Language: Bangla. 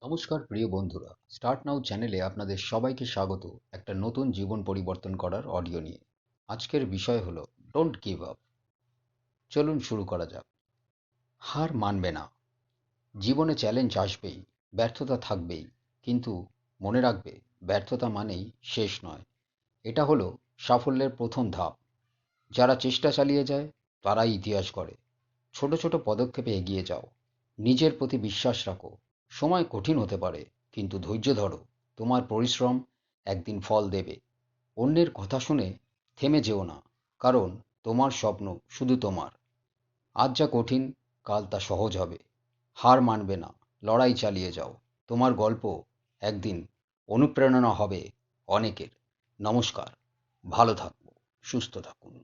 নমস্কার প্রিয় বন্ধুরা, স্টার্ট নাও চ্যানেলে আপনাদের সবাইকে স্বাগত একটা নতুন জীবন পরিবর্তন করার অডিও নিয়ে। আজকের বিষয় হলো ডোন্ট গিভ আপ। চলুন শুরু করা যাক। হার মানবে না। জীবনে চ্যালেঞ্জ আসবেই, ব্যর্থতা থাকবেই, কিন্তু মনে রাখবে ব্যর্থতা মানেই শেষ নয়। এটা হলো সাফল্যের প্রথম ধাপ। যারা চেষ্টা চালিয়ে যায় তারাই ইতিহাস গড়ে। ছোট ছোট পদক্ষেপে এগিয়ে যাও, নিজের প্রতি বিশ্বাস রাখো। সময় কঠিন হতে পারে, কিন্তু ধৈর্য ধরো। তোমার পরিশ্রম একদিন ফল দেবে। অন্যের কথা শুনে থেমে যেও না, কারণ তোমার স্বপ্ন শুধু তোমার। আজ যা কঠিন, কাল তা সহজ হবে। হার মানবে না, লড়াই চালিয়ে যাও। তোমার গল্প একদিন অনুপ্রেরণা হবে অনেকের। নমস্কার, ভালো থাকুন, সুস্থ থাকুন।